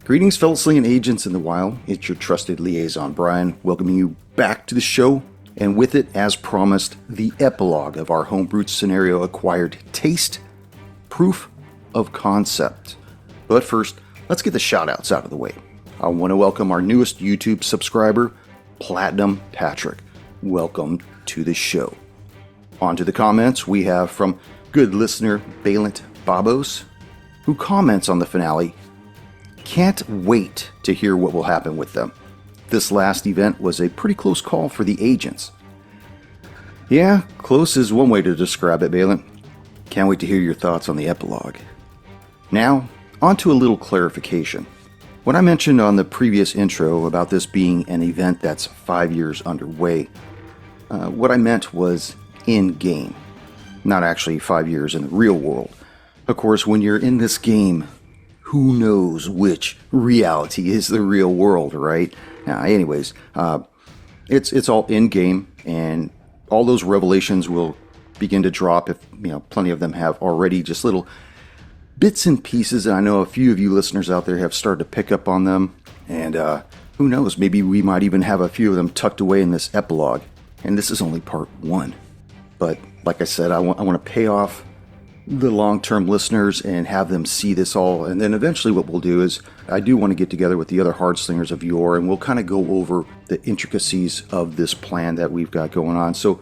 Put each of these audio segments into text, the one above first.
Greetings, fellow slinging agents in the wild. It's your trusted liaison, Brian, welcoming you back to the show, and with it, as promised, the epilogue of our homebrewed scenario acquired taste, proof of concept. But first, let's get the shout-outs out of the way. I want to welcome our newest YouTube subscriber, Platinum Patrick. Welcome to the show. On to the comments we have from good listener Balent Babos, who comments on the finale. Can't wait to hear what will happen with them. This last event was a pretty close call for the agents. Yeah, close is one way to describe it, Balent. Can't wait to hear your thoughts on the epilogue. Now, on to a little clarification. When I mentioned on the previous intro about this being an event that's 5 years underway, what I meant was in-game, not actually 5 years in the real world. Of course, when you're in this game, who knows which reality is the real world, right? Anyways, it's all in-game, and all those revelations will begin to drop if, plenty of them have already, just little bits and pieces, and I know a few of you listeners out there have started to pick up on them, and who knows, maybe we might even have a few of them tucked away in this epilogue, and this is only part one. But like I said, I want to pay off the long-term listeners and have them see this all, and then eventually what we'll do is I do want to get together with the other hard slingers of yore, and we'll kind of go over the intricacies of this plan that we've got going on. So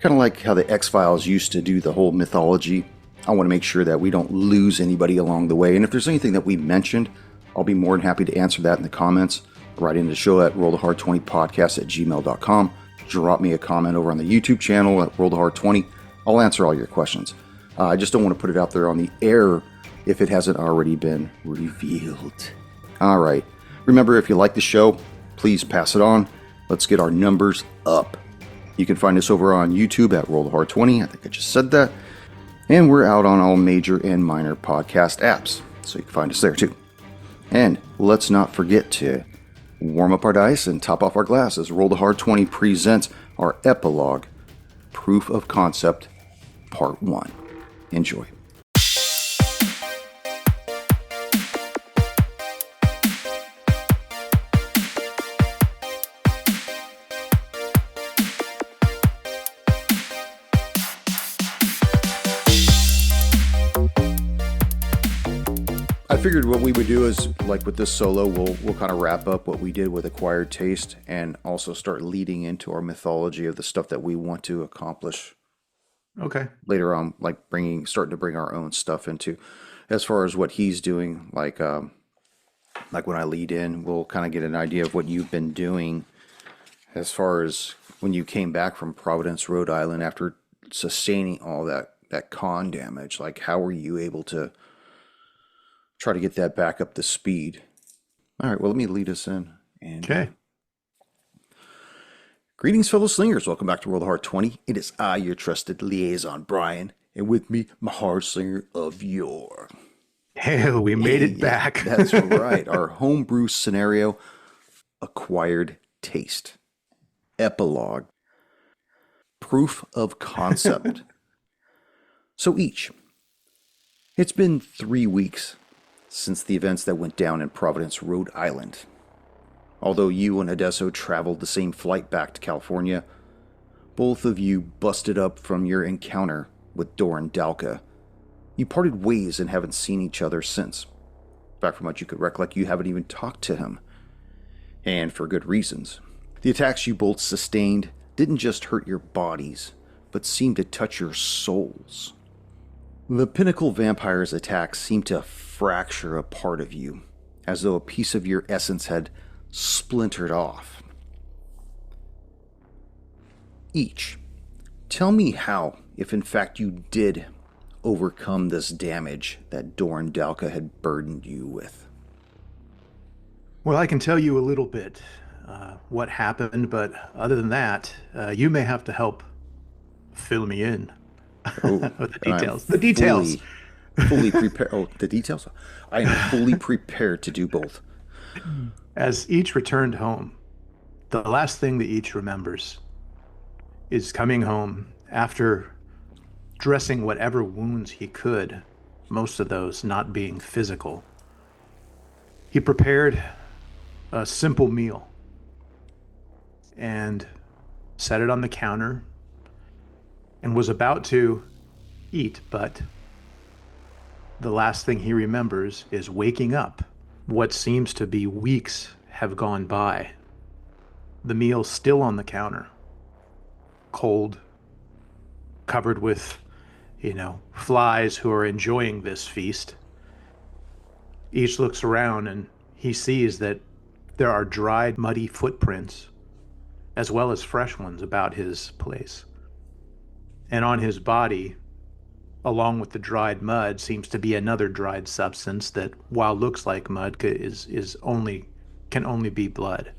kind of like how the X-Files used to do the whole mythology, I want to make sure that we don't lose anybody along the way, and if there's anything that we mentioned, I'll be more than happy to answer that in the comments. Write into the show at rollthehard20podcast@gmail.com. Drop me a comment over on the YouTube channel at rollthehard20. I'll answer all your questions. I just don't want to put it out there on the air if it hasn't already been revealed. All right. Remember, if you like the show, please pass it on. Let's get our numbers up. You can find us over on YouTube at rollthehard20. I think I just said that. And we're out on all major and minor podcast apps, so you can find us there too. And let's not forget to warm up our dice and top off our glasses. Roll the Hard 20 presents our epilogue, Proof of Concept, Part 1. Enjoy. I figured what we would do is, like with this solo, we'll kind of wrap up what we did with Acquired Taste and also start leading into our mythology of the stuff that we want to accomplish. Okay. Later on, like starting to bring our own stuff into, as far as what he's doing, like when I lead in, we'll kind of get an idea of what you've been doing as far as when you came back from Providence, Rhode Island after sustaining all that con damage. Like, how were you able to try to get that back up to speed? All right, well, let me lead us in. Okay. Greetings, fellow slingers. Welcome back to Roll the Hard 20. It is I, your trusted liaison, Brian, and with me, my hard slinger of yore. Hell, we made it back. That's right. Our homebrew scenario, Acquired Taste. Epilogue. Proof of Concept. So each. It's been 3 weeks since the events that went down in Providence, Rhode Island. Although you and Adesso traveled the same flight back to California, both of you busted up from your encounter with Doran Dalka. You parted ways and haven't seen each other since. Back from what you could recollect, you haven't even talked to him. And for good reasons. The attacks you both sustained didn't just hurt your bodies, but seemed to touch your souls. The Pinnacle Vampire's attacks seemed to fracture a part of you, as though a piece of your essence had splintered off. Each, tell me how, if in fact you did overcome this damage that Doran Dalka had burdened you with. Well, I can tell you a little bit what happened, but other than that, you may have to help fill me in. The details. The details. Fully prepared. Oh, the details? I am fully prepared to do both. As each returned home, the last thing that each remembers is coming home after dressing whatever wounds he could, most of those not being physical. He prepared a simple meal and set it on the counter and was about to eat, but the last thing he remembers is waking up. What seems to be weeks have gone by. The meal's still on the counter, cold, covered with, flies who are enjoying this feast. Each looks around and he sees that there are dried, muddy footprints, as well as fresh ones about his place. And on his body, along with the dried mud, seems to be another dried substance that, while looks like mud, can only be blood,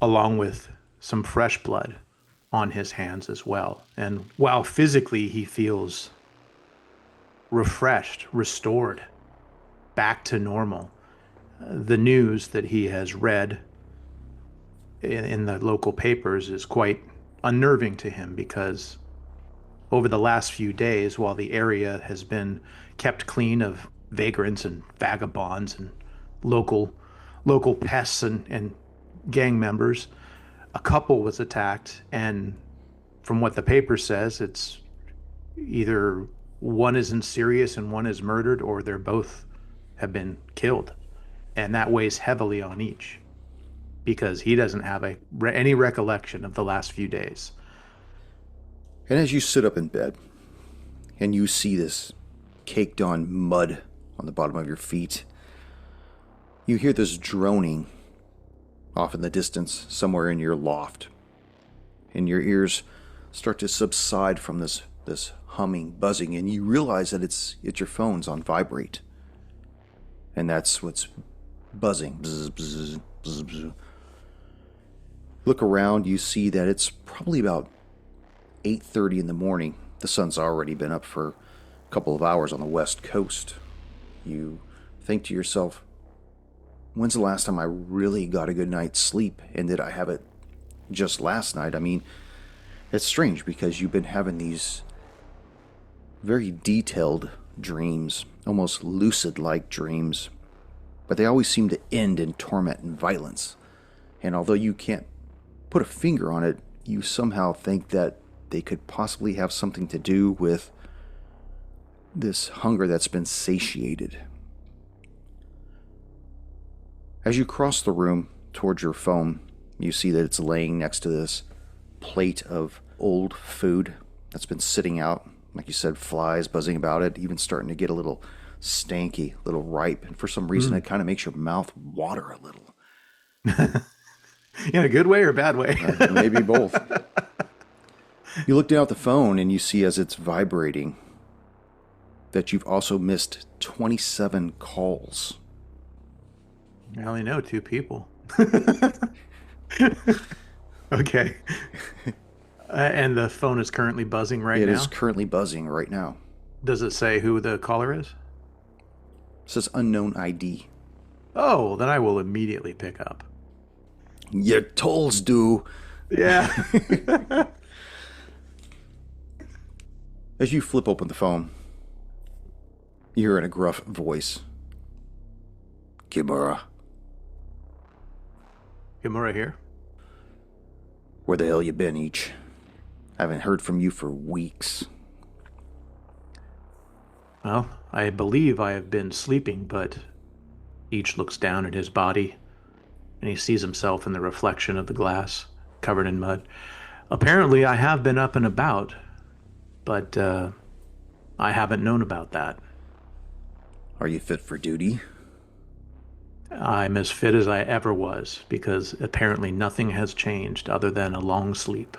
along with some fresh blood on his hands as well. And while physically he feels refreshed, restored, back to normal, the news that he has read in the local papers is quite unnerving to him, because over the last few days, while the area has been kept clean of vagrants and vagabonds and local pests and gang members, a couple was attacked, and from what the paper says, it's either one isn't serious and one is murdered, or they're both have been killed. And that weighs heavily on each, because he doesn't have any recollection of the last few days. And as you sit up in bed and you see this caked on mud on the bottom of your feet, you hear this droning off in the distance somewhere in your loft. And your ears start to subside from this humming, buzzing, and you realize that it's your phone's on vibrate. And that's what's buzzing. Bzz, bzz, bzz, bzz. Look around, you see that it's probably about 8:30 in the morning. The sun's already been up for a couple of hours on the west coast. You think to yourself, when's the last time I really got a good night's sleep? And did I have it just last night? I mean, it's strange because you've been having these very detailed dreams, almost lucid-like dreams, but they always seem to end in torment and violence. And although you can't put a finger on it, you somehow think that they could possibly have something to do with this hunger that's been satiated. As you cross the room towards your phone, you see that it's laying next to this plate of old food that's been sitting out. Like you said, flies buzzing about it, even starting to get a little stanky, a little ripe. And for some reason, it kind of makes your mouth water a little. In a good way or a bad way? Maybe both. You look down at the phone and you see, as it's vibrating, that you've also missed 27 calls. I only know 2 people. Okay. And the phone is currently buzzing right now? It is currently buzzing right now. Does it say who the caller is? It says unknown ID. Oh, then I will immediately pick up. Your tolls do. Yeah. As you flip open the phone, you hear in a gruff voice, Kimura. Kimura here? Where the hell you been, Ichi? I haven't heard from you for weeks. Well, I believe I have been sleeping, but Ichi looks down at his body, and he sees himself in the reflection of the glass, covered in mud. Apparently, I have been up and about, but I haven't known about that. Are you fit for duty? I'm as fit as I ever was, because apparently nothing has changed other than a long sleep.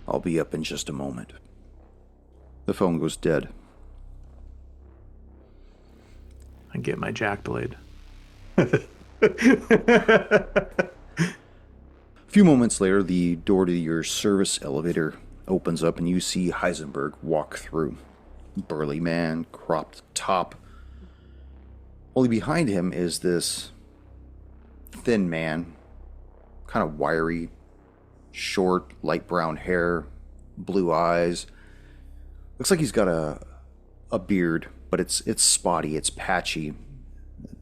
I'll be up in just a moment. The phone goes dead. I get my jack blade. A few moments later, the door to your service elevator opens up and you see Heisenberg walk through. Burly man, cropped top. Only behind him is this thin man, kind of wiry, short, light brown hair, blue eyes. Looks like he's got a beard but it's spotty, it's patchy.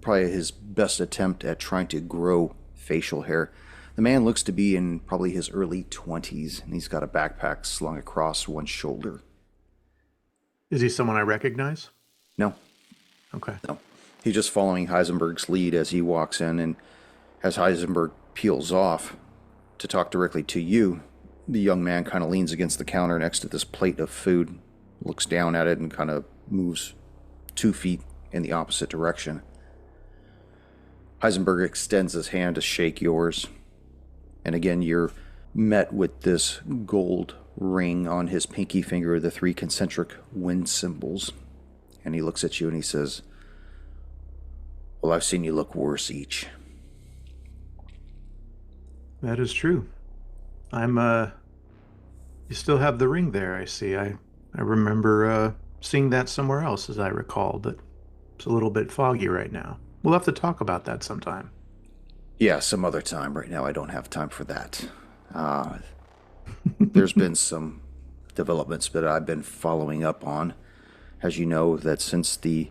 Probably his best attempt at trying to grow facial hair. The man looks to be in probably his early 20s, and he's got a backpack slung across one shoulder. Is he someone I recognize? No. Okay. No. He's just following Heisenberg's lead as he walks in, and as Heisenberg peels off to talk directly to you, the young man kind of leans against the counter next to this plate of food, looks down at it, and kind of moves 2 feet in the opposite direction. Heisenberg extends his hand to shake yours, and again you're met with this gold ring on his pinky finger, the 3 concentric wind symbols. And he looks at you and he says, "Well, I've seen you look worse, Ichi." That is true. You still have the ring there, I see. I remember seeing that somewhere else, as I recall, but it's a little bit foggy right now. We'll have to talk about that sometime. Yeah, some other time. Right now I don't have time for that. There's been some developments that I've been following up on. As you know, that since the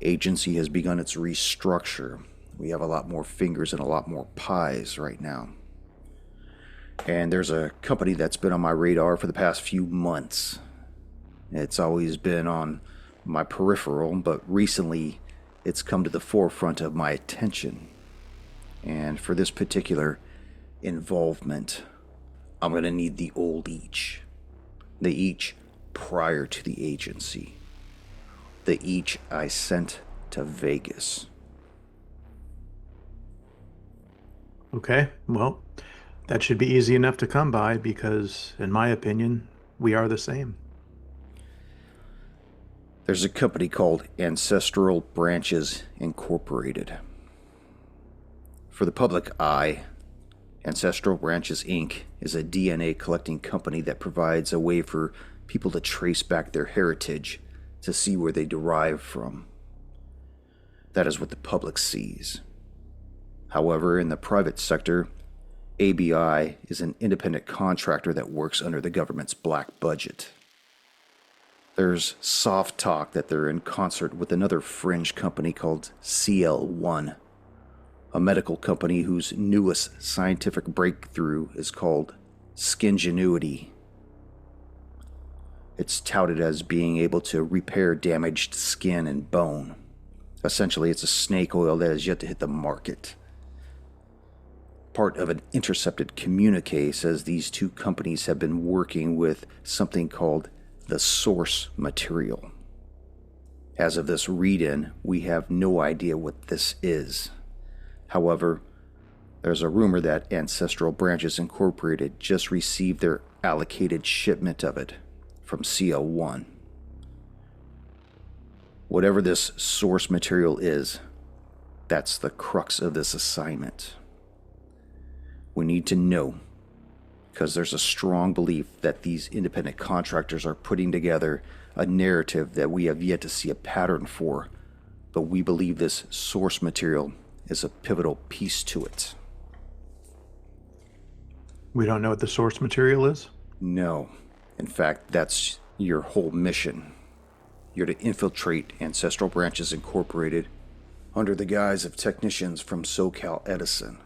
agency has begun its restructure, we have a lot more fingers and a lot more pies right now. And there's a company that's been on my radar for the past few months. It's always been on my peripheral, but recently it's come to the forefront of my attention. And for this particular involvement, I'm going to need the old Ichi. The Ichi prior to the agency. The Ichi I sent to Vegas. Okay, well, that should be easy enough to come by because, in my opinion, we are the same. There's a company called Ancestral Branches Incorporated. For the public eye, Ancestral Branches Inc. is a DNA collecting company that provides a way for people to trace back their heritage to see where they derive from. That is what the public sees. However, in the private sector, ABI is an independent contractor that works under the government's black budget. There's soft talk that they're in concert with another fringe company called CL1, a medical company whose newest scientific breakthrough is called Skingenuity. It's touted as being able to repair damaged skin and bone. Essentially, it's a snake oil that has yet to hit the market. Part of an intercepted communique says these two companies have been working with something called the source material. As of this read-in, we have no idea what this is. However, there's a rumor that Ancestral Branches Incorporated just received their allocated shipment of it from CL1. Whatever this source material is, that's the crux of this assignment. We need to know, because there's a strong belief that these independent contractors are putting together a narrative that we have yet to see a pattern for, but we believe this source material is a pivotal piece to it. We don't know what the source material is? No. In fact, that's your whole mission. You're to infiltrate Ancestral Branches Incorporated under the guise of technicians from SoCal Edison.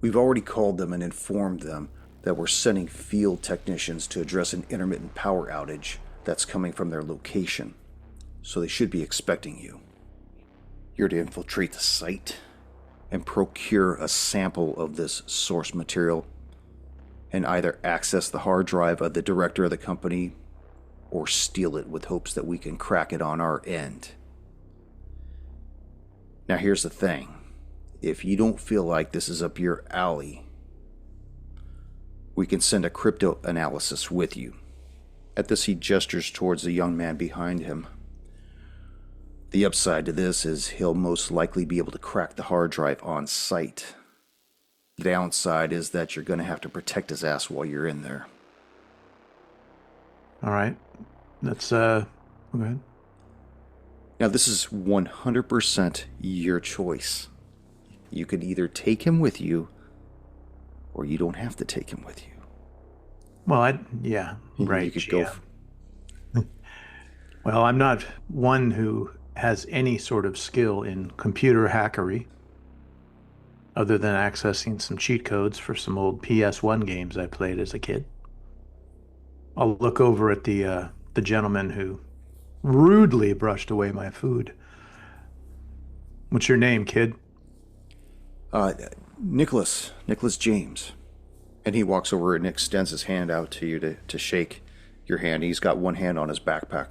We've already called them and informed them that we're sending field technicians to address an intermittent power outage that's coming from their location, so they should be expecting you. You're to infiltrate the site and procure a sample of this source material and either access the hard drive of the director of the company or steal it with hopes that we can crack it on our end. Now here's the thing. If you don't feel like this is up your alley, we can send a crypto analysis with you. At this, he gestures towards the young man behind him. The upside to this is he'll most likely be able to crack the hard drive on site. The downside is that you're going to have to protect his ass while you're in there. All right. That's, go ahead. Now, this is 100% your choice. You can either take him with you, or you don't have to take him with you. Well, yeah, right. You could go. Well, I'm not one who has any sort of skill in computer hackery, other than accessing some cheat codes for some old PS1 games I played as a kid. I'll look over at the gentleman who rudely brushed away my food. What's your name, kid? Uh, Nicholas James. And he walks over and extends his hand out to you to shake your hand. He's got one hand on his backpack.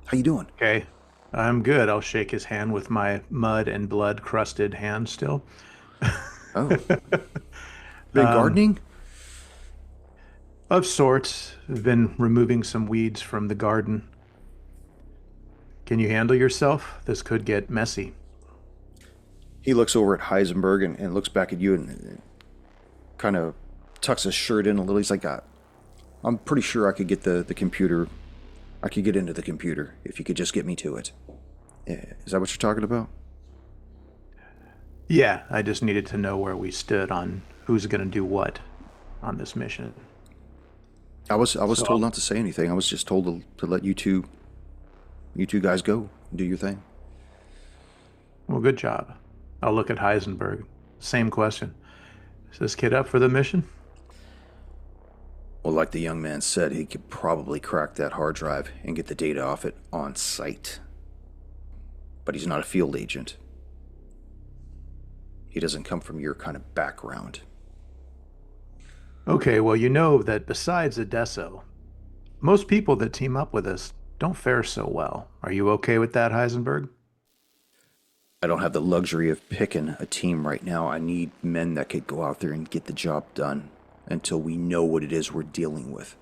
How you doing? Okay, I'm good. I'll shake his hand with my mud and blood crusted hand still. Oh, been gardening? Of sorts. I've been removing some weeds from the garden. Can you handle yourself? This could get messy. He looks over at Heisenberg and looks back at you and kind of tucks his shirt in a little. He's like, I'm pretty sure I could get the computer. I could get into the computer if you could just get me to it. Is that what you're talking about? Yeah, I just needed to know where we stood on who's going to do what on this mission. I was told not to say anything. I was just told to let you two guys go and do your thing. Well, good job. I'll look at Heisenberg. Same question. Is this kid up for the mission? Well, like the young man said, he could probably crack that hard drive and get the data off it on site. But he's not a field agent. He doesn't come from your kind of background. Okay, well, you know that besides Adesso, most people that team up with us don't fare so well. Are you okay with that, Heisenberg? I don't have the luxury of picking a team right now. I need men that could go out there and get the job done until we know what it is we're dealing with.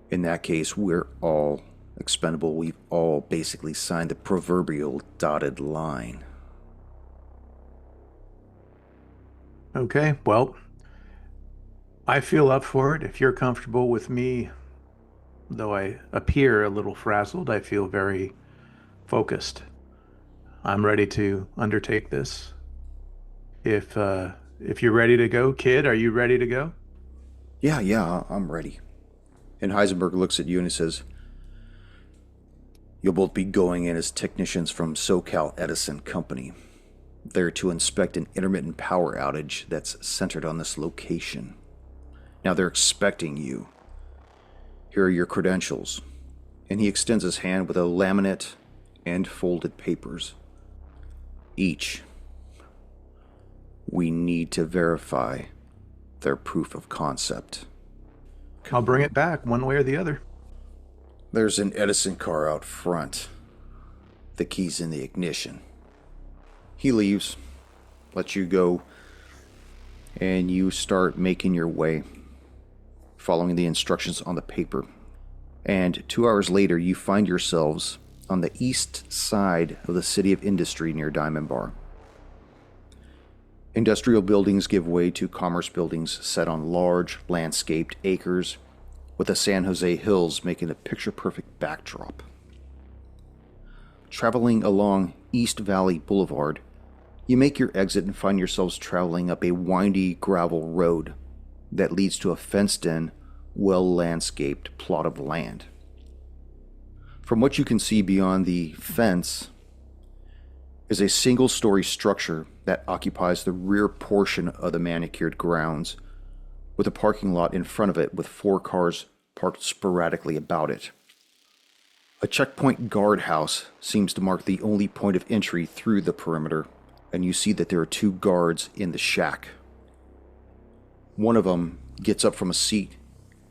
In that case, we're all expendable. We've all basically signed the proverbial dotted line. Okay, well, I feel up for it. If you're comfortable with me, though I appear a little frazzled, I feel very focused. I'm ready to undertake this. If you're ready to go, kid, are you ready to go? Yeah, I'm ready. And Heisenberg looks at you and he says, you'll both be going in as technicians from SoCal Edison Company. There to inspect an intermittent power outage that's centered on this location. Now they're expecting you. Here are your credentials. And he extends his hand with a laminate and folded papers. Each. We need to verify their proof of concept. I'll bring it back one way or the other. There's an Edison car out front. The key's in the ignition. He leaves, lets you go, and you start making your way, following the instructions on the paper. And 2 hours later, you find yourselves on the east side of the City of Industry near Diamond Bar. Industrial buildings give way to commerce buildings set on large, landscaped acres, with the San Jose Hills making a picture-perfect backdrop. Traveling along East Valley Boulevard, you make your exit and find yourselves traveling up a windy gravel road that leads to a fenced-in, well-landscaped plot of land. From what you can see beyond the fence is a single-story structure that occupies the rear portion of the manicured grounds, with a parking lot in front of it with 4 cars parked sporadically about it. A checkpoint guardhouse seems to mark the only point of entry through the perimeter, and you see that there are 2 guards in the shack. One of them gets up from a seat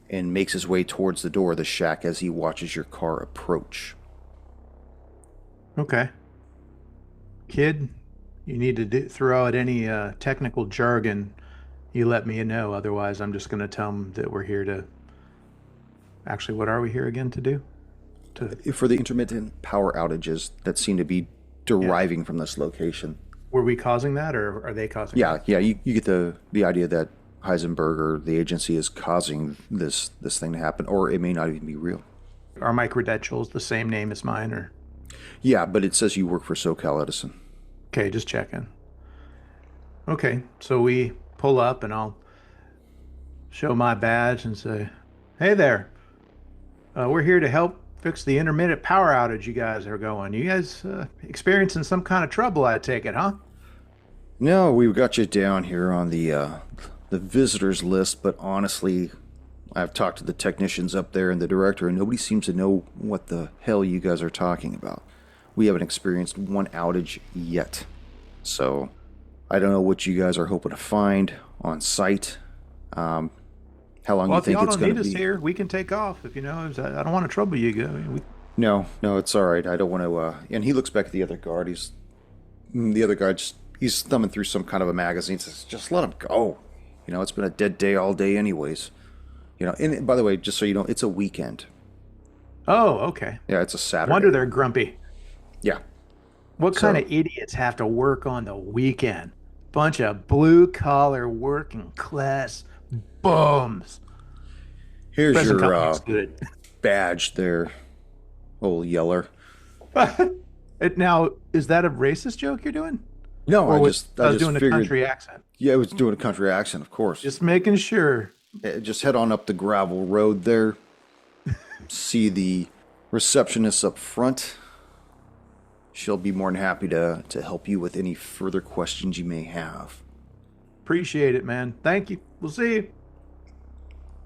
and makes his way towards the door of the shack as he watches your car approach. Okay. Kid, you need to throw out any technical jargon. You let me know. Otherwise, I'm just going to tell them that we're here to... Actually, what are we here again to do? For the intermittent power outages that seem to be deriving from this location. Were we causing that, or are they causing that? Yeah, you get the idea that Heisenberg or the agency is causing this thing to happen, or it may not even be real. Are my credentials the same name as mine, or? Yeah, but it says you work for SoCal Edison. Okay, just checking. Okay, so we pull up and I'll show my badge and say, hey there, we're here to help fix the intermittent power outage you guys are going. You guys experiencing some kind of trouble, I take it, huh? No, we've got you down here on the visitors list, but honestly, I've talked to the technicians up there and the director, and nobody seems to know what the hell you guys are talking about. We haven't experienced one outage yet. So, I don't know what you guys are hoping to find on site. How long you think it's going to be? Well, if y'all don't need us here, we can take off. If I don't want to trouble you. No, it's all right. I don't want to. And he looks back at the other guard. The other guard. He's thumbing through some kind of a magazine. Says, "Just let him go. It's been a dead day all day, anyways. And by the way, just so you know, it's a weekend. Oh, okay. Yeah, it's a Saturday. Wonder they're grumpy. Yeah. What kind of idiots have to work on the weekend? Bunch of blue-collar working class bums. Here's your badge there, old yeller. Now, is that a racist joke you're doing? No, I was just doing figured, a country accent. Yeah, I was doing a country accent, of course. Just making sure. Just head on up the gravel road there. See the receptionist up front. She'll be more than happy to help you with any further questions you may have. Appreciate it, man. Thank you. We'll see you.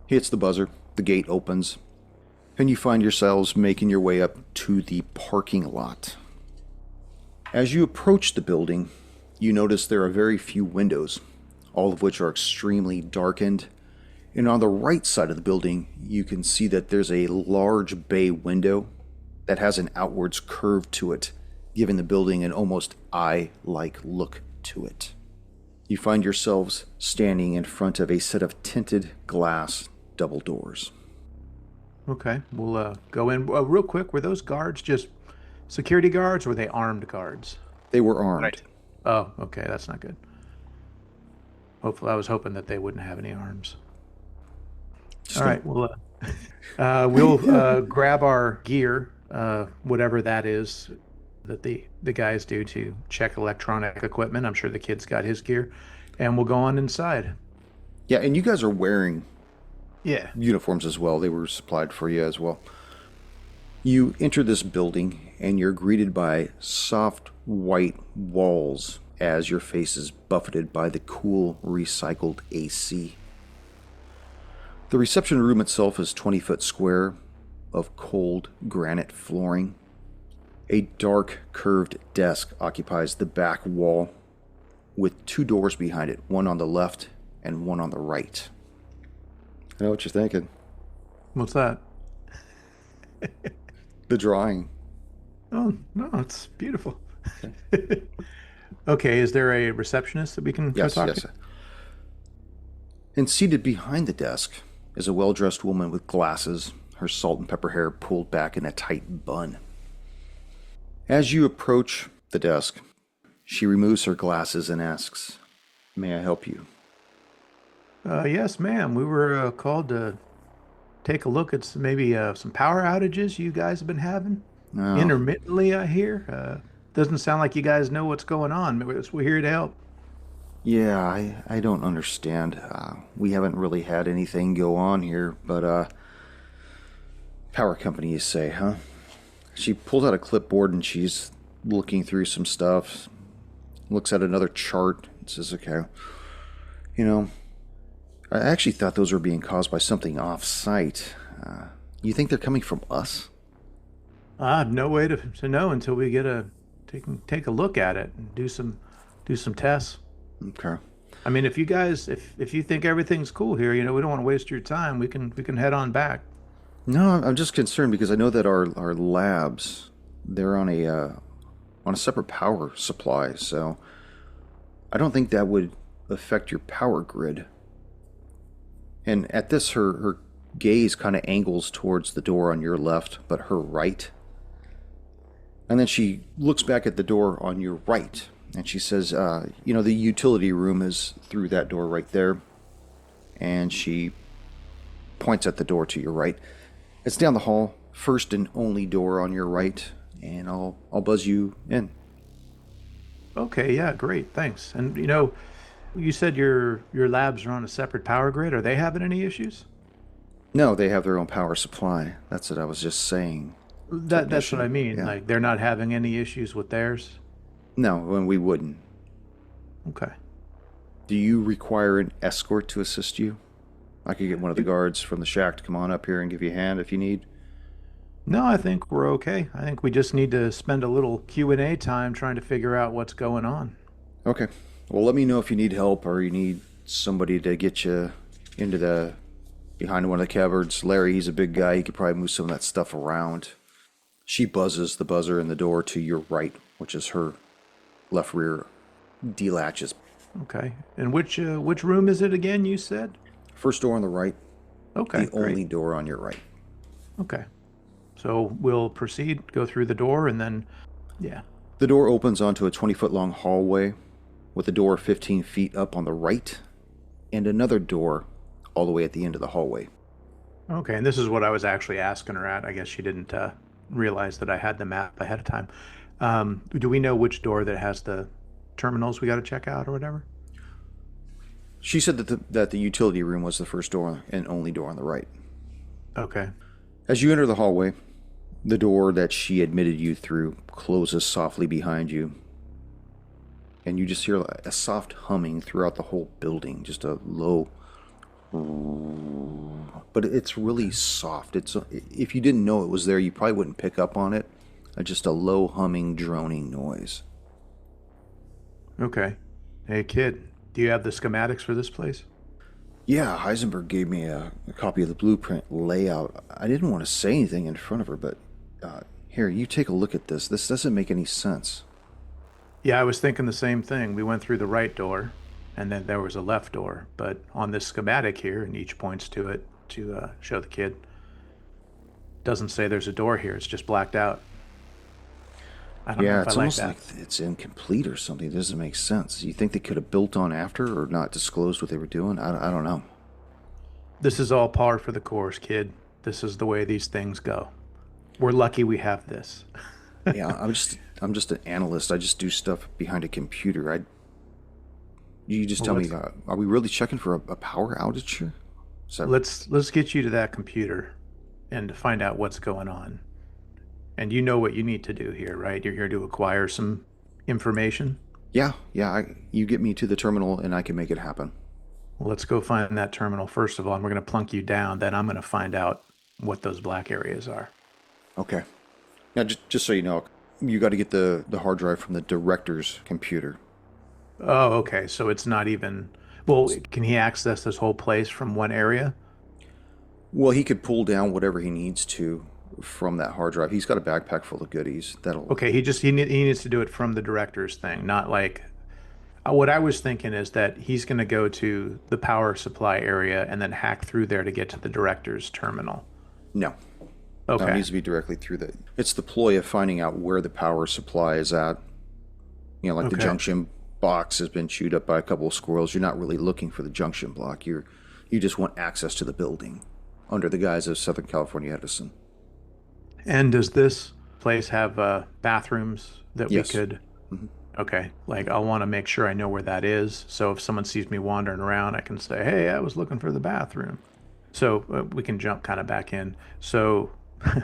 He hits the buzzer. The gate opens. And you find yourselves making your way up to the parking lot. As you approach the building, you notice there are very few windows, all of which are extremely darkened. And on the right side of the building, you can see that there's a large bay window that has an outwards curve to it, giving the building an almost eye-like look to it. You find yourselves standing in front of a set of tinted glass double doors. Okay, we'll go in. Real quick, were those guards just security guards or were they armed guards? They were armed. Right. Oh, okay, that's not good. Hopefully, I was hoping that they wouldn't have any arms. All right, we'll grab our gear, whatever that is that the guys do to check electronic equipment. I'm sure the kid's got his gear, and we'll go on inside. Yeah, and you guys are wearing uniforms as well. They were supplied for you as well. You enter this building, and you're greeted by soft white walls as your face is buffeted by the cool, recycled AC. The reception room itself is 20 foot square of cold granite flooring. A dark, curved desk occupies the back wall with two doors behind it, one on the left and one on the right. I know what you're thinking. What's that? The drawing. Oh, no, it's beautiful. Okay, is there a receptionist that we can go talk to? And seated behind the desk is a well-dressed woman with glasses, her salt and pepper hair pulled back in a tight bun. As you approach the desk, she removes her glasses and asks, "May I help you?" Yes, ma'am. We were called to take a look at some power outages you guys have been having. Oh. Intermittently, I hear. Doesn't sound like you guys know what's going on. We're here to help. Yeah, I don't understand. We haven't really had anything go on here, but power company, you say, huh? She pulls out a clipboard and she's looking through some stuff, looks at another chart and says, "Okay, I actually thought those were being caused by something off-site. You think they're coming from us?" I have no way to know until we take a look at it and do some tests. Okay. I mean, if you guys, if you think everything's cool here, we don't want to waste your time. We can head on back. No, I'm just concerned because I know that our labs, they're on a separate power supply, so I don't think that would affect your power grid. And at this, her gaze kind of angles towards the door on your left, but her right. And then she looks back at the door on your right, and she says, the utility room is through that door right there. And she points at the door to your right. It's down the hall, first and only door on your right, and I'll buzz you in. Okay, yeah, great, thanks. And you said your labs are on a separate power grid. Are they having any issues? No, they have their own power supply. That's what I was just saying. That's what I technician. mean. Yeah. Like they're not having any issues with theirs. No, and we wouldn't. Okay. Do you require an escort to assist you? I could get one of the guards from the shack to come on up here and give you a hand if you need. No, I think we're okay. I think we just need to spend a little Q&A time trying to figure out what's going on. Okay. Well, let me know if you need help or you need somebody to get you into the behind one of the cupboards. Larry, he's a big guy. He could probably move some of that stuff around. She buzzes the buzzer in the door to your right, which is her left rear delatches. Okay. And which room is it again, you said? First door on the right, Okay, the great. only door on your right. Okay. So we'll proceed, go through the door, and then, yeah. The door opens onto a 20-foot long hallway with a door 15 feet up on the right and another door all the way at the end of the hallway. Okay, and this is what I was actually asking her at. I guess she didn't realize that I had the map ahead of time. Do we know which door that has the terminals we got to check out or whatever? She said that the utility room was the first door and only door on the right. Okay. As you enter the hallway, the door that she admitted you through closes softly behind you, and you just hear a soft humming throughout the whole building, just a low, but it's really soft. It's if you didn't know it was there, you probably wouldn't pick up on it. Just a low humming, droning noise. Okay. Hey, kid, do you have the schematics for this place? Yeah, Heisenberg gave me a copy of the blueprint layout. I didn't want to say anything in front of her, but here, you take a look at this. This doesn't make any sense. Yeah, I was thinking the same thing. We went through the right door, and then there was a left door. But on this schematic here, and each points to it to show the kid, doesn't say there's a door here. It's just blacked out. I don't know Yeah, if I it's like almost that. like it's incomplete or something. It doesn't make sense. You think they could have built on after or not disclosed what they were doing? I don't know. This is all par for the course, kid. This is the way these things go. We're lucky we have this. Yeah, I'm just an analyst. I just do stuff behind a computer. You just Well, tell me, are we really checking for a power outage here? So let's get you to that computer and find out what's going on. And you know what you need to do here, right? You're here to acquire some information. yeah, you get me to the terminal and I can make it happen. Well, let's go find that terminal first of all, and we're going to plunk you down. Then I'm going to find out what those black areas are. Okay. Now, just so you know, you got to get the hard drive from the director's computer. Oh, okay. So it's not even. Well, can he access this whole place from one area? Well, he could pull down whatever he needs to from that hard drive. He's got a backpack full of goodies. That'll. Okay, he needs to do it from the director's thing, not like what I was thinking is that he's going to go to the power supply area and then hack through there to get to the director's terminal. No. No, it Okay. needs to be directly through the. It's the ploy of finding out where the power supply is at. You know, like the Okay. junction box has been chewed up by a couple of squirrels. You're not really looking for the junction block. You just want access to the building under the guise of Southern California Edison. And does this place have bathrooms that we Yes. could? Okay, like I want to make sure I know where that is. So if someone sees me wandering around, I can say, "Hey, I was looking for the bathroom." So we can jump kind of back in. So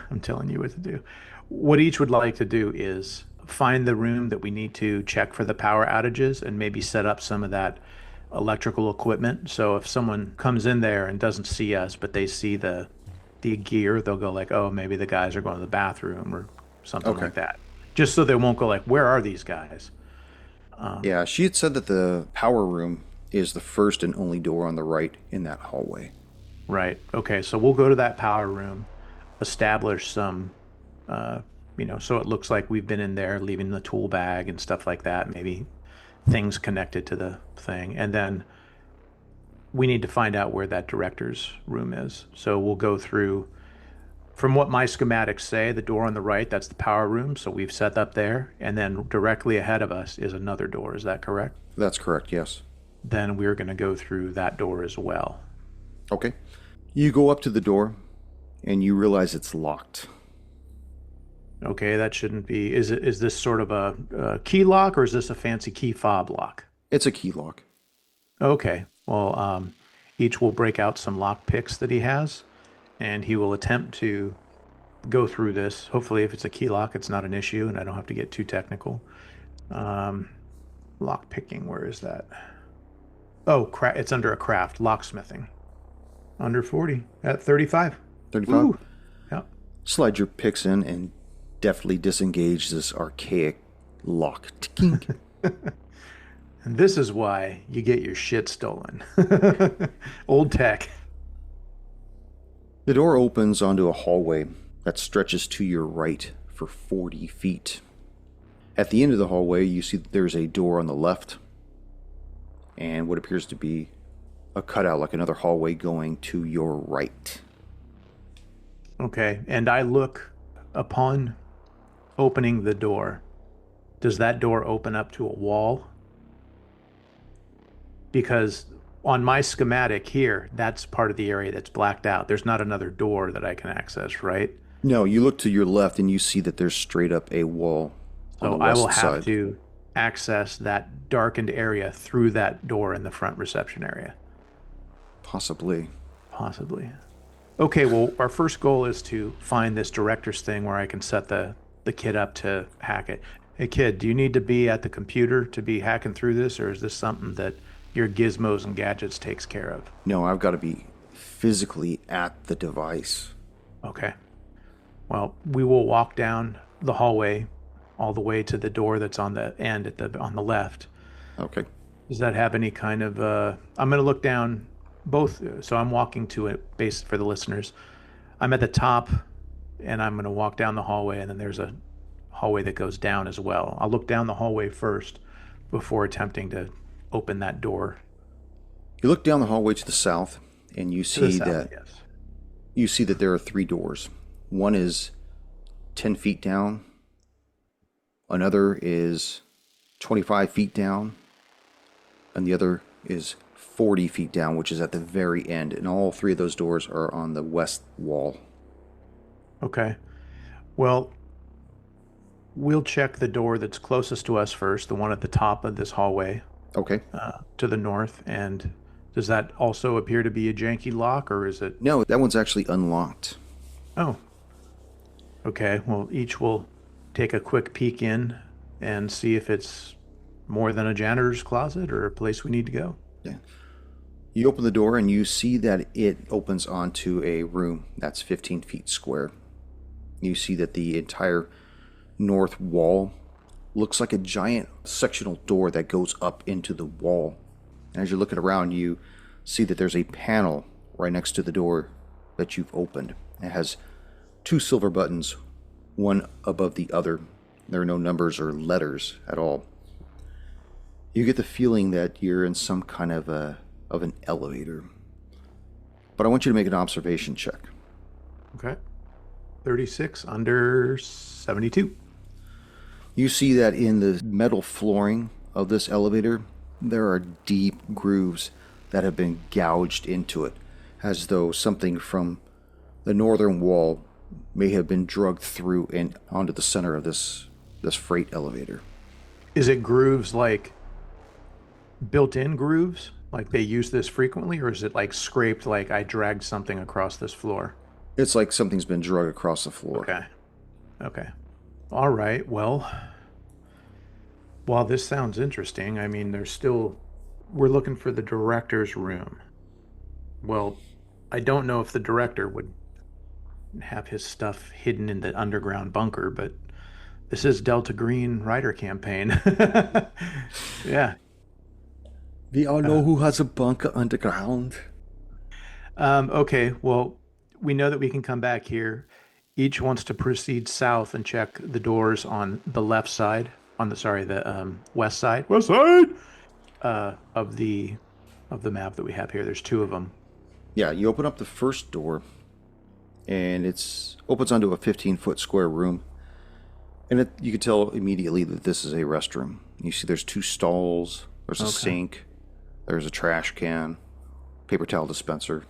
I'm telling you what to do. What each would like to do is find the room that we need to check for the power outages and maybe set up some of that electrical equipment. So if someone comes in there and doesn't see us, but they see the gear, they'll go like, "Oh, maybe the guys are going to the bathroom or something Okay. like that." Just so they won't go like, "Where are these guys?" Yeah, she had said that the power room is the first and only door on the right in that hallway. Right. Okay. So we'll go to that power room, establish some, so it looks like we've been in there, leaving the tool bag and stuff like that. Maybe things connected to the thing, and then we need to find out where that director's room is. So we'll go through. From what my schematics say, the door on the right, that's the power room. So we've set up there, and then directly ahead of us is another door. Is that correct? That's correct, yes. Then we're going to go through that door as well. Okay. You go up to the door and you realize it's locked. Okay, that shouldn't be. Is this sort of a key lock or is this a fancy key fob lock? It's a key lock. Okay, well, each will break out some lock picks that he has, and he will attempt to go through this. Hopefully, if it's a key lock, it's not an issue, and I don't have to get too technical. Um, Lock picking, where is that? Oh, it's under a craft, locksmithing. Under 40 at 35. 35? Ooh. Yep. Slide your picks in and deftly disengage this archaic lock. Ticking. And this is why you get your shit stolen. Old tech. The door opens onto a hallway that stretches to your right for 40 feet. At the end of the hallway, you see that there's a door on the left and what appears to be a cutout like another hallway going to your right. Okay, and I look upon opening the door. Does that door open up to a wall? Because on my schematic here, that's part of the area that's blacked out. There's not another door that I can access, right? No, you look to your left and you see that there's straight up a wall on the So I will west have side. to access that darkened area through that door in the front reception area. Possibly. Possibly. Okay, well, our first goal is to find this director's thing where I can set the kid up to hack it. Hey, kid, do you need to be at the computer to be hacking through this, or is this something that your gizmos and gadgets takes care of? No, I've got to be physically at the device. Okay. Well, we will walk down the hallway all the way to the door that's on the end on the left. Okay. Does that have any kind of I'm going to look down both, so I'm walking to it based for the listeners. I'm at the top and I'm going to walk down the hallway, and then there's a hallway that goes down as well. I'll look down the hallway first before attempting to open that door. You look down the hallway to the south and you To the see south, that yes. you see that there are 3 doors. One is 10 feet down. Another is 25 feet down. And the other is 40 feet down, which is at the very end. And all 3 of those doors are on the west wall. Okay. Well, we'll check the door that's closest to us first, the one at the top of this hallway Okay. to the north. And does that also appear to be a janky lock, or is it? No, that one's actually unlocked. Oh. Okay. Well, each will take a quick peek in and see if it's more than a janitor's closet or a place we need to go. Yeah. You open the door and you see that it opens onto a room that's 15 feet square. You see that the entire north wall looks like a giant sectional door that goes up into the wall. And as you're looking around, you see that there's a panel right next to the door that you've opened. It has 2 silver buttons, one above the other. There are no numbers or letters at all. You get the feeling that you're in some kind of an elevator. But I want you to make an observation check. Okay. 36 under 72. You see that in the metal flooring of this elevator, there are deep grooves that have been gouged into it, as though something from the northern wall may have been drugged through and onto the center of this freight elevator. Is it grooves like built-in grooves? Like they use this frequently, or is it like scraped, like I dragged something across this floor? It's like something's been drugged across the floor. Okay. Okay. All right. Well, while this sounds interesting, I mean, we're looking for the director's room. Well, I don't know if the director would have his stuff hidden in the underground bunker, but this is Delta Green Rider campaign. Yeah. We all know who has a bunker underground. Okay, well, we know that we can come back here. Each wants to proceed south and check the doors on the left side, the west side. West side of the map that we have here. There's 2 of them. Yeah, you open up the first door, and it opens onto a 15-foot square room. And you can tell immediately that this is a restroom. You see there's 2 stalls, there's a sink, there's a trash can, paper towel dispenser.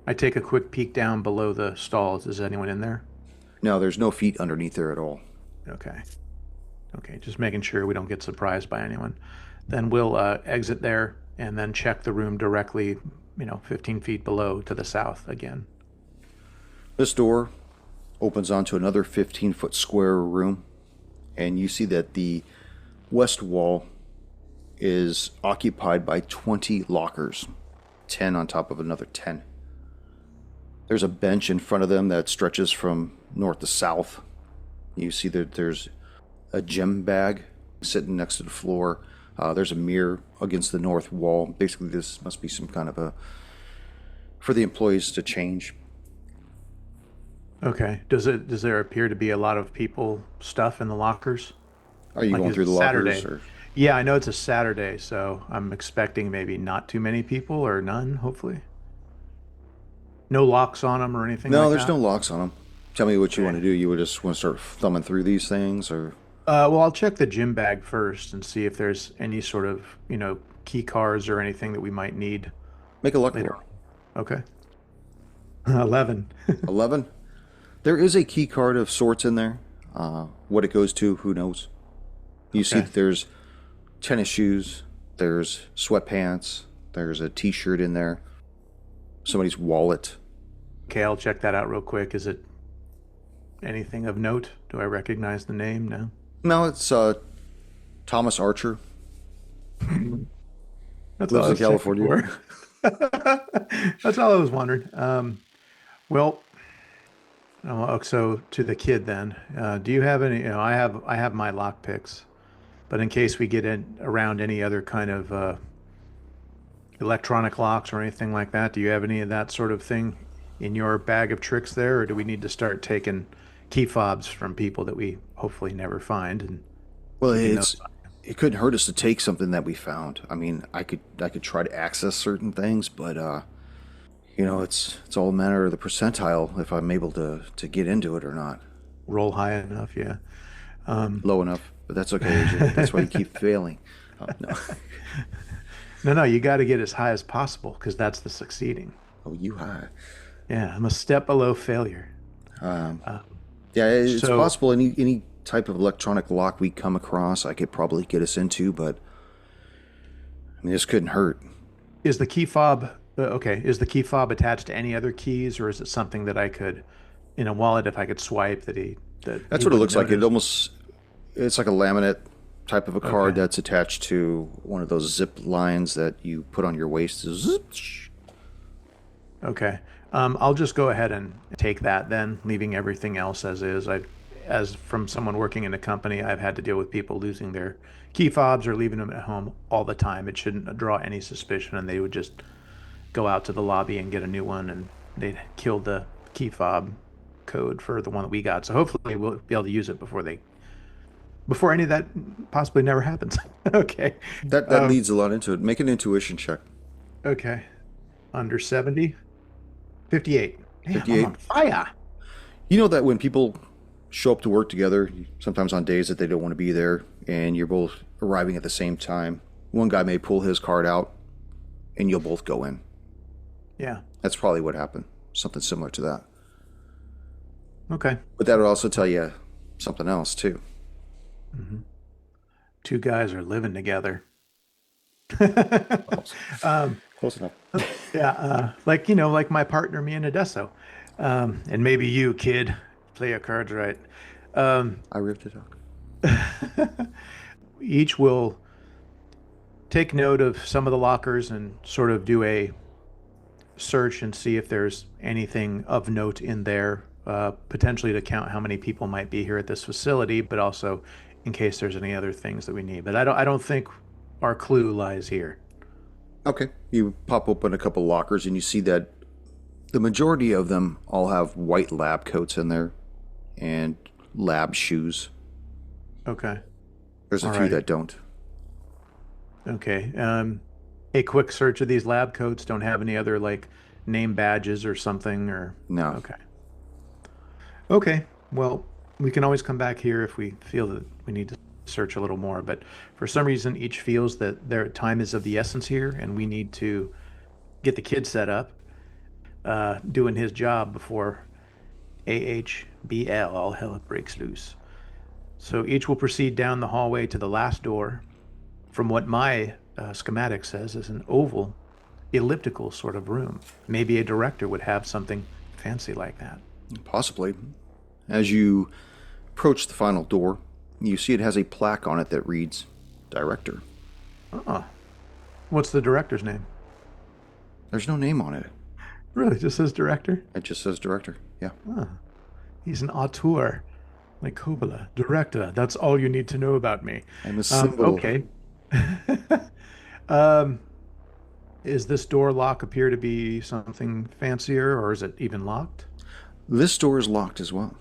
I take a quick peek down below the stalls. Is anyone in there? No, there's no feet underneath there at all. Okay. Okay, just making sure we don't get surprised by anyone. Then we'll exit there and then check the room directly, 15 feet below to the south again. This door opens onto another 15-foot square room, and you see that the west wall is occupied by 20 lockers, 10 on top of another 10. There's a bench in front of them that stretches from north to south. You see that there's a gem bag sitting next to the floor. There's a mirror against the north wall. Basically, this must be some kind of a... for the employees to change. Okay. Does there appear to be a lot of stuff in the lockers? Are you Like going it's through the Saturday. lockers? Or... Yeah, I know it's a Saturday, so I'm expecting maybe not too many people or none, hopefully. No locks on them or anything No, like there's that? no locks on them. Tell me what you want Okay. to do. You would just want to start thumbing through these things, or Well, I'll check the gym bag first and see if there's any sort of, key cards or anything that we might need make a luck later roll. on. Okay. 11. 11. There is a key card of sorts in there. What it goes to, who knows? You see Okay. that there's tennis shoes, there's sweatpants, there's a t-shirt in there, somebody's wallet. Okay, I'll check that out real quick. Is it anything of note? Do I recognize the name? No. No, it's Thomas Archer. That's Lives all I in was checking California. for. That's all I was wondering. Well, so to the kid then, do you have any? I have my lock picks, but in case we get around any other kind of electronic locks or anything like that, do you have any of that sort of thing in your bag of tricks there, or do we need to start taking key fobs from people that we hopefully never find and Well, keeping those? it couldn't hurt us to take something that we found. I mean, I could try to access certain things, but it's all a matter of the percentile if I'm able to get into it or not. Roll high enough, yeah. Low enough, but that's okay, AJ. That's why you keep failing. No. No, you got to get as high as possible because that's the succeeding. Oh, you high. Yeah, I'm a step below failure. Yeah, it's So- possible any type of electronic lock we come across, I could probably get us into, but I mean, this couldn't hurt. Is the key fob okay? Is the key fob attached to any other keys, or is it something that I could, in a wallet, if I could swipe that That's he what it looks wouldn't like. notice? It's like a laminate type of a card Okay. that's attached to one of those zip lines that you put on your waist. Zip. Okay. I'll just go ahead and take that then, leaving everything else as is. As from someone working in a company, I've had to deal with people losing their key fobs or leaving them at home all the time. It shouldn't draw any suspicion, and they would just go out to the lobby and get a new one, and they'd kill the key fob code for the one that we got. So hopefully we'll be able to use it before any of that possibly never happens. Okay. That leads a lot into it. Make an intuition check. Okay. Under 70? 58. Damn, 58. I'm on fire. You know that when people show up to work together, sometimes on days that they don't want to be there, and you're both arriving at the same time, one guy may pull his card out, and you'll both go in. Yeah. That's probably what happened. Something similar to that. Okay. But that would also tell you something else, too. Two guys are living together. Close enough. Yeah. Like my partner, me and Adesso. And maybe you, kid, play your cards right. I ripped it out. Each will take note of some of the lockers and sort of do a search and see if there's anything of note in there, potentially to count how many people might be here at this facility, but also in case there's any other things that we need. But I don't think our clue lies here. Okay. You pop open a couple lockers, and you see that the majority of them all have white lab coats in there and lab shoes. Okay. There's a few Alrighty. that don't. Okay. A quick search of these lab coats don't have any other like name badges or something or No. Okay. Okay. Well, we can always come back here if we feel that we need to search a little more, but for some reason each feels that their time is of the essence here and we need to get the kid set up doing his job before AHBL all hell breaks loose. So each will proceed down the hallway to the last door. From what my schematic says, is an oval, elliptical sort of room. Maybe a director would have something fancy like that. Possibly. As you approach the final door, you see it has a plaque on it that reads, Director. Oh, what's the director's name? There's no name on it. Really, just says director? It just says Director. Yeah. Oh, he's an auteur, like Kobala. Director, that's all you need to know about me. I'm a symbol. Okay. um, is this door lock appear to be something fancier, or is it even locked? This door is locked as well.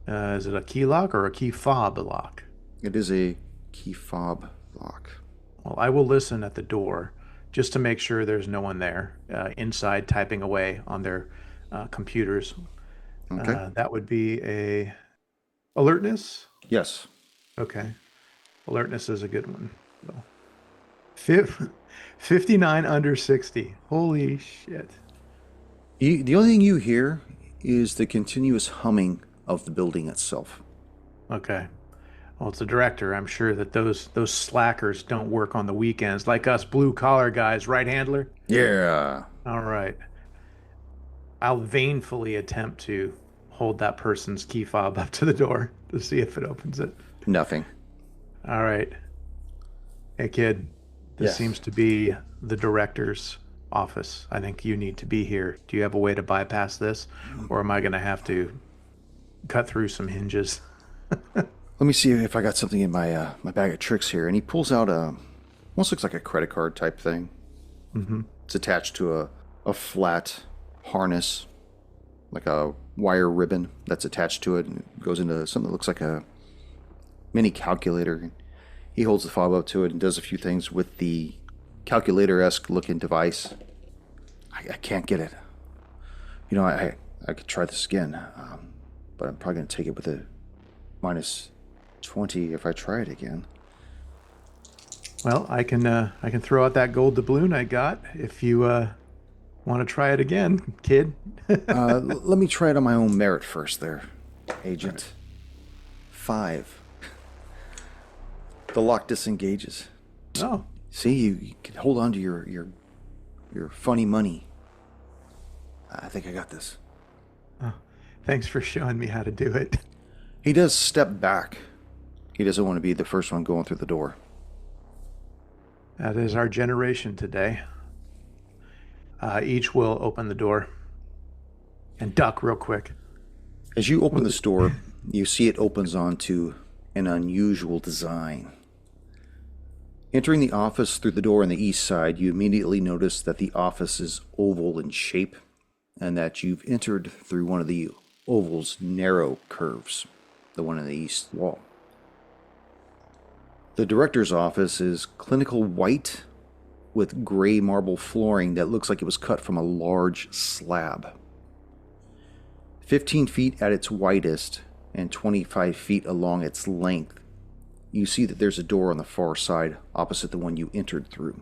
Is it a key lock or a key fob lock? It is a key fob lock. Well, I will listen at the door just to make sure there's no one there inside typing away on their computers. Okay. That would be a alertness. Yes. Okay, alertness is a good one. So, 59 under 60. Holy shit. The only thing you hear is the continuous humming of the building itself. Okay. Well, it's a director. I'm sure that those slackers don't work on the weekends like us blue collar guys, right, Handler? Yeah. All right. I'll vainfully attempt to hold that person's key fob up to the door to see if it opens it. Nothing. All right. Hey, kid, this Yes. seems to be the director's office. I think you need to be here. Do you have a way to bypass this, or am I going to have to cut through some hinges? Let me see if I got something in my my bag of tricks here. And he pulls out almost looks like a credit card type thing. Mm-hmm. It's attached to a flat harness, like a wire ribbon that's attached to it, and it goes into something that looks like a mini calculator. He holds the fob up to it and does a few things with the calculator-esque looking device. I can't get it. You know, I could try this again, but I'm probably going to take it with a minus 20 if I try it again. Well, I can throw out that gold doubloon I got if you want to try it again, kid. Let me try it on my own merit first there, Agent. 5. The lock disengages. Oh, See, you can hold on to your funny money. I think I got this. thanks for showing me how to do it. He does step back. He doesn't want to be the first one going through the door. That is our generation today. Each will open the door and duck real quick. As you open this door, you see it opens onto an unusual design. Entering the office through the door on the east side, you immediately notice that the office is oval in shape and that you've entered through one of the oval's narrow curves, the one in the east wall. The director's office is clinical white with gray marble flooring that looks like it was cut from a large slab. 15 feet at its widest and 25 feet along its length, you see that there's a door on the far side opposite the one you entered through.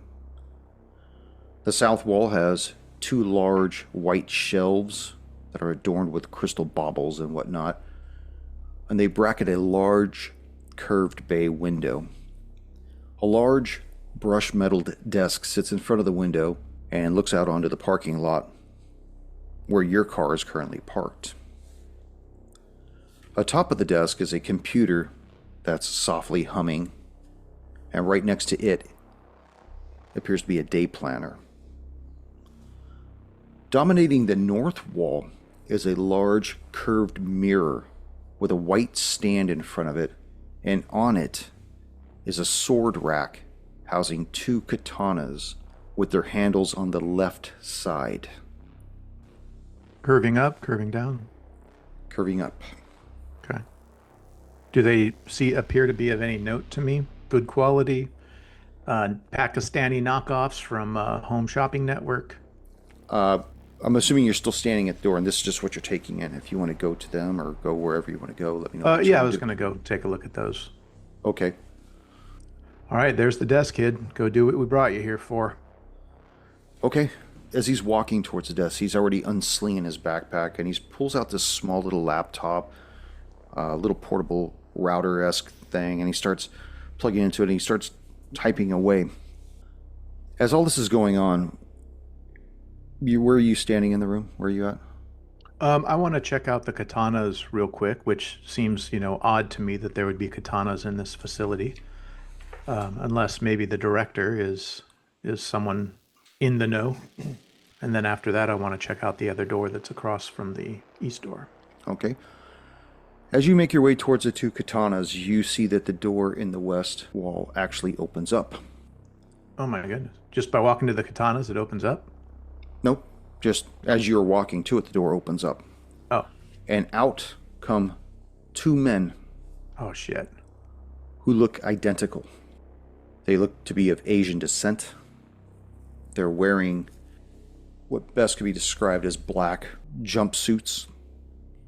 The south wall has 2 large white shelves that are adorned with crystal baubles and whatnot, and they bracket a large curved bay window. A large brush-metalled desk sits in front of the window and looks out onto the parking lot where your car is currently parked. Atop of the desk is a computer that's softly humming, and right next to it appears to be a day planner. Dominating the north wall is a large curved mirror with a white stand in front of it, and on it is a sword rack housing 2 katanas with their handles on the left side. Curving up, curving down. Curving up. Okay. Do they appear to be of any note to me? Good quality? Pakistani knockoffs from Home Shopping Network? I'm assuming you're still standing at the door, and this is just what you're taking in. If you want to go to them or go wherever you want to go, let me know. Yeah, I was going to go take a look at those. Okay. All right, there's the desk, kid. Go do what we brought you here for. Okay. As he's walking towards the desk, he's already unslinging his backpack, and he pulls out this small little laptop, little portable router-esque thing, and he starts plugging into it, and he starts typing away. As all this is going on, where are you standing in the room? Where are you at? I want to check out the katanas real quick, which seems, odd to me that there would be katanas in this facility, unless maybe the director is someone in the know. And then after that, I want to check out the other door that's across from the east door. Okay. As you make your way towards the two katanas, you see that the door in the west wall actually opens up. Oh my goodness. Just by walking to the katanas, it opens up? Nope. Just as you're walking to it, the door opens up. Oh. And out come two men. Oh, shit. Who look identical. They look to be of Asian descent. They're wearing what best could be described as black jumpsuits,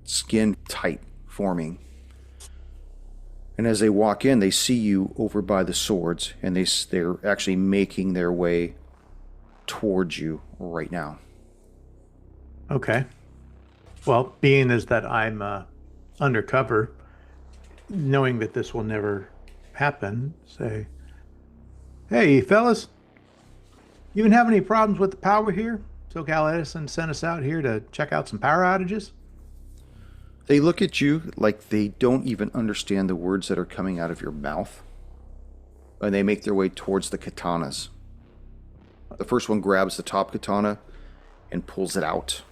skin tight forming. And as they walk in, they see you over by the swords, and they're actually making their way towards you right now. Okay. Well, being as that I'm undercover, knowing that this will never happen, say, hey, fellas, you been having any problems with the power here? SoCal Edison sent us out here to check out some power outages. They look at you like they don't even understand the words that are coming out of your mouth, and they make their way towards the katanas. The first one grabs the top katana and pulls it out.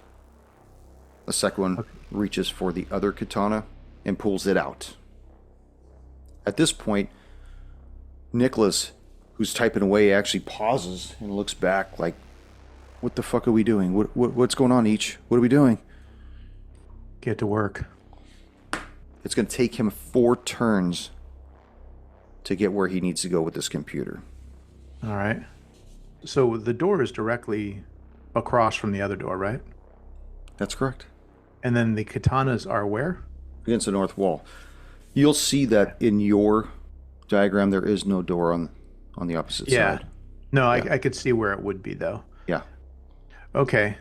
The second one reaches for the other katana and pulls it out. At this point, Nicholas, who's typing away, actually pauses and looks back like, what the fuck are we doing? What's going on, Ichi? What are we doing? Get to work. It's going to take him 4 turns to get where he needs to go with this computer. All right. So the door is directly across from the other door, right? That's correct. And then the katanas are where? Against the north wall. You'll see that in your diagram there is no door on the opposite side. No, Yeah. I could see where it would be, though. Yeah. Okay.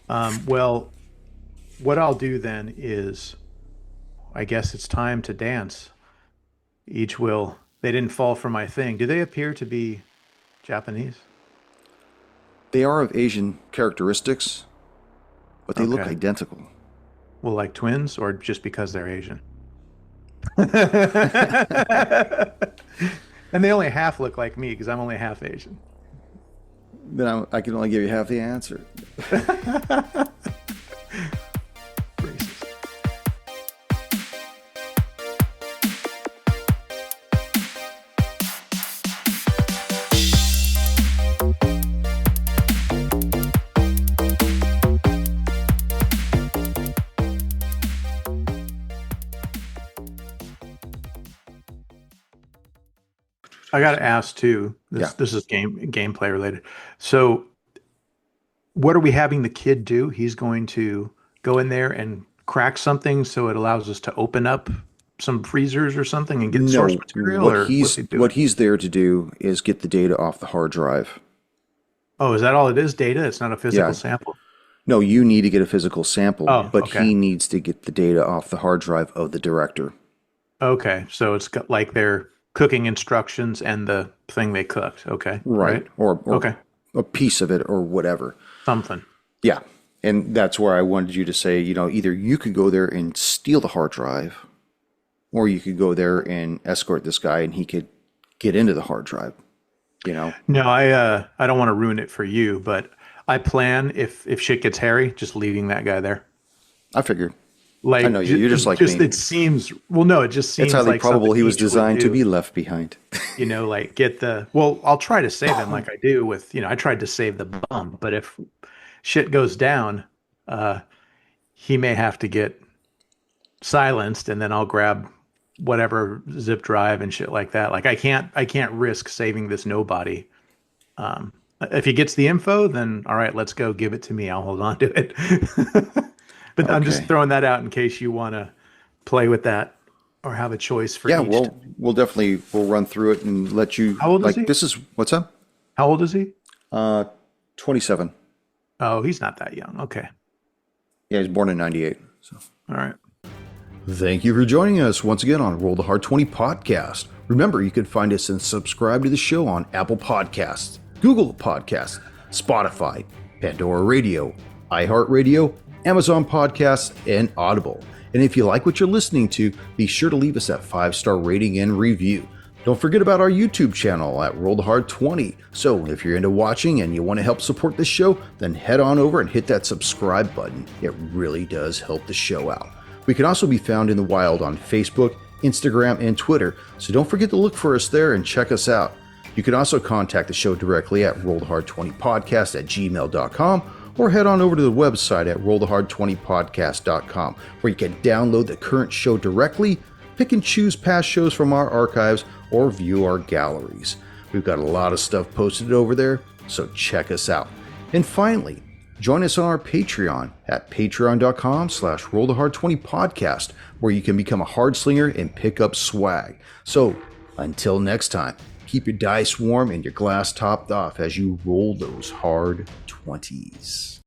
Well, what I'll do then is, I guess it's time to dance. Each will. They didn't fall for my thing. Do they appear to be Japanese? They are of Asian characteristics, but they look Okay. identical. Well, like twins, or just because they're Asian? And they only half look like me because I'm only half Asian. Then I can only give you half the answer. Racist. I got to ask too. This is gameplay related. So, what are we having the kid do? He's going to go in there and crack something so it allows us to open up some freezers or something and get source material. What he's there to do is get the data off the hard drive. Oh, is that all it is? Data? It's not a physical sample. No, you need to get a physical sample, but okay. he needs to get the data off the hard drive of the director. Okay, so it's got like their cooking instructions and the thing they cooked. Okay. Right. Or okay. A piece of it or whatever. Something. Yeah. And that's where I wanted you to say, either you could go there and steal the hard drive, or you could go there and escort this guy and he could get into the hard drive, No, I don't want to ruin it for you, but I plan if shit gets hairy, just leaving that guy there. I figured. Like, I know you. You're just like me. It seems. Well, no, it just seems. It's highly like probable he was Ichi would designed to do. be left behind. Like get the. Well, I'll try to save him like I do with. I tried to save the bum, but if shit goes down, he may have to get silenced, and then I'll grab whatever zip drive and shit like that. Like I can't risk saving this nobody. If he gets the info, then all right, let's go. Give it to me. I'll hold on to it. But okay. I'm just throwing that out in case you want to play with that or have a choice for each. Yeah, we'll run through it and let you. How old is he? This is what's up? How old is he? 27. Oh, he's not that young. Okay. Yeah, he's born in 98. So. All right. Thank you for joining us once again on Roll the Hard 20 podcast. Remember, you can find us and subscribe to the show on Apple Podcasts, Google Podcasts, Spotify, Pandora Radio, iHeart Radio, Amazon Podcasts, and Audible. And if you like what you're listening to, be sure to leave us that 5-star rating and review. Don't forget about our YouTube channel at Roll20. So if you're into watching and you want to help support the show, then head on over and hit that subscribe button. It really does help the show out. We can also be found in the wild on Facebook, Instagram, and Twitter, so don't forget to look for us there and check us out. You can also contact the show directly at rollthehard20podcast@gmail.com or head on over to the website at rollthehard20podcast.com, where you can download the current show directly, pick and choose past shows from our archives, or view our galleries. We've got a lot of stuff posted over there, so check us out. And finally, join us on our Patreon at patreon.com/rollthehard20podcast, where you can become a hard slinger and pick up swag. So until next time, keep your dice warm and your glass topped off as you roll those hard 20s.